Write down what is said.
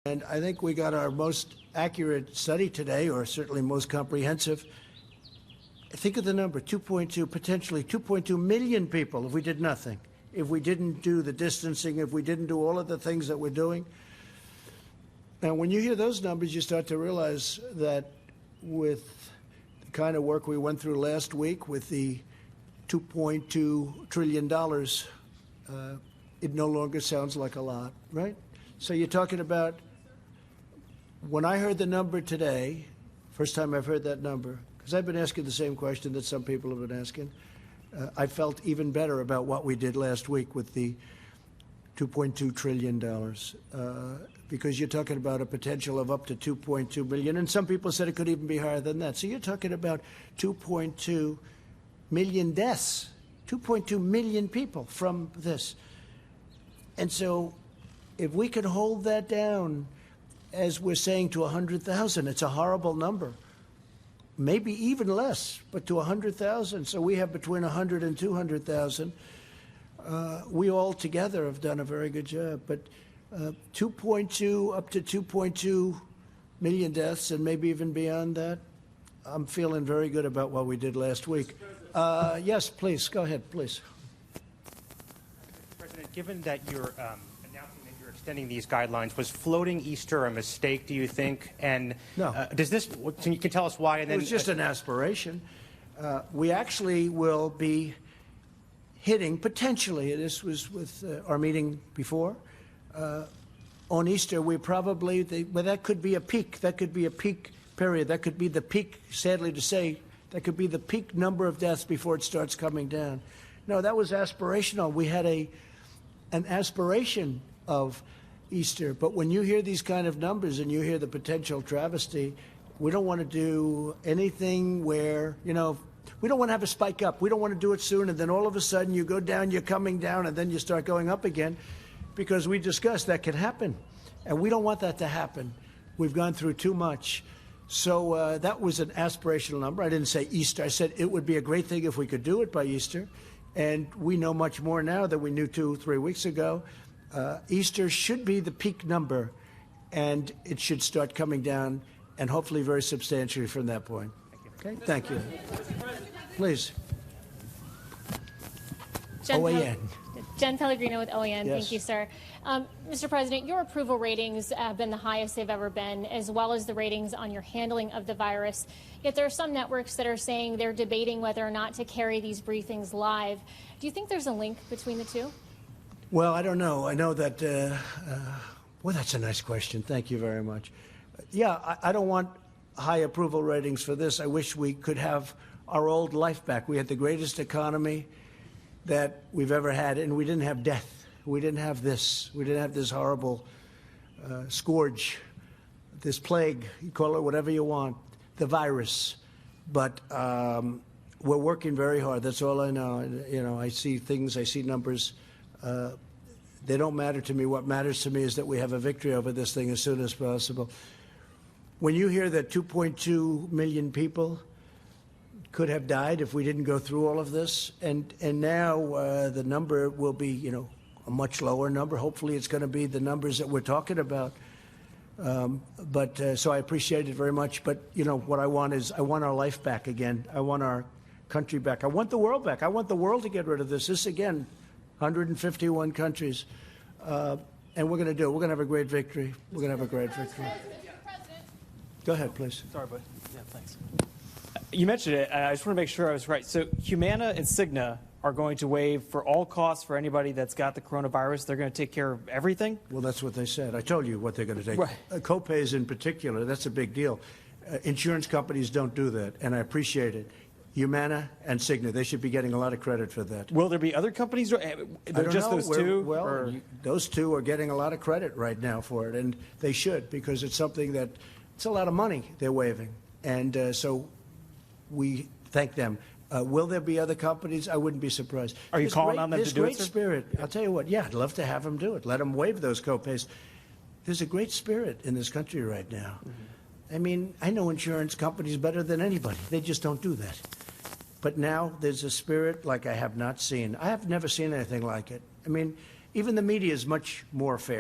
And I think we got our most accurate study today, or certainly most comprehensive. Think of the number, 2.2, potentially 2.2 million people if we did nothing, if we didn't do the distancing, if we didn't do all of the things that we're doing. Now, when you hear those numbers, you start to realize that with the kind of work we went through last week with the $2.2 trillion, it no longer sounds like a lot, right? So you're talking about, when I heard the number today, first time I've heard that number, because I've been asking the same question that some people have been asking, I felt even better about what we did last week with the $2.2 trillion, because you're talking about a potential of up to 2.2 billion, and some people said it could even be higher than that. So you're talking about 2.2 million deaths, 2.2 million people from this. And so if we could hold that down, as we're saying, to 100,000, it's a horrible number. Maybe even less, but to 100,000. So we have between 100 and 200,000. We all together have done a very good job. But 2.2 up to 2.2 million deaths, and maybe even beyond that, I'm feeling very good about what we did last week. Yes, please, go ahead, please. Mr. President, given that you're extending these guidelines, was floating Easter a mistake, do you think? And no. Does this? Can you tell us why? And then, it was just an aspiration. We actually will be hitting potentially. This was with our meeting before. On Easter, we probably, well, that could be a peak. That could be a peak period. That could be the peak. Sadly to say, that could be the peak number of deaths before it starts coming down. No, that was aspirational. We had an aspiration of Easter. But when you hear these kind of numbers and you hear the potential travesty, we don't want to do anything where, you know, we don't want to have a spike up. We don't want to do it soon, and then all of a sudden you go down, you're coming down, and then you start going up again, because we discussed that could happen. And we don't want that to happen. We've gone through too much. So that was an aspirational number. I didn't say Easter. I said it would be a great thing if we could do it by Easter. And we know much more now than we knew 2-3 weeks ago. Easter should be the peak number, and it should start coming down, and hopefully very substantially from that point. Okay, thank you. Please. OAN. Jen Pellegrino with OAN. Yes. Thank you, sir. Mr. President, your approval ratings have been the highest they've ever been, as well as the ratings on your handling of the virus. Yet there are some networks that are saying they're debating whether or not to carry these briefings live. Do you think there's a link between the two? Well, I don't know. I know that, well, that's a nice question. Thank you very much. Yeah, I don't want high approval ratings for this. I wish we could have our old life back. We had the greatest economy that we've ever had, and we didn't have death. We didn't have this. We didn't have this horrible scourge, this plague, you call it whatever you want, the virus. But we're working very hard. That's all I know. You know, I see things, I see numbers. They don't matter to me. What matters to me is that we have a victory over this thing as soon as possible. When you hear that 2.2 million people could have died if we didn't go through all of this, and now the number will be, you know, a much lower number. Hopefully it's going to be the numbers that we're talking about. So I appreciate it very much. But, you know, what I want is I want our life back again. I want our country back. I want the world back. I want the world to get rid of this. This, again, 151 countries. And we're going to do it. We're going to have a great victory. We're going to have a great victory. Go ahead, please. Sorry, bud. Yeah, thanks. You mentioned it. I just want to make sure I was right. So Humana and Cigna are going to waive for all costs for anybody that's got the coronavirus. They're going to take care of everything? Well, that's what they said. I told you what they're going to take. Right. Copays in particular, that's a big deal. Insurance companies don't do that, and I appreciate it. Humana and Cigna, they should be getting a lot of credit for that. Will there be other companies? Just those two? Well, those two are getting a lot of credit right now for it, and they should, because it's something that, it's a lot of money they're waiving. And so we thank them. Will there be other companies? I wouldn't be surprised. Are you calling on them to do it, There's great spirit. I'll tell you what, yeah, I'd love to have them do it. Let them waive those copays. There's a great spirit in this country right now. Mm-hmm. I mean, I know insurance companies better than anybody. They just don't do that. But now there's a spirit like I have not seen. I have never seen anything like it. I mean, even the media is much more fair.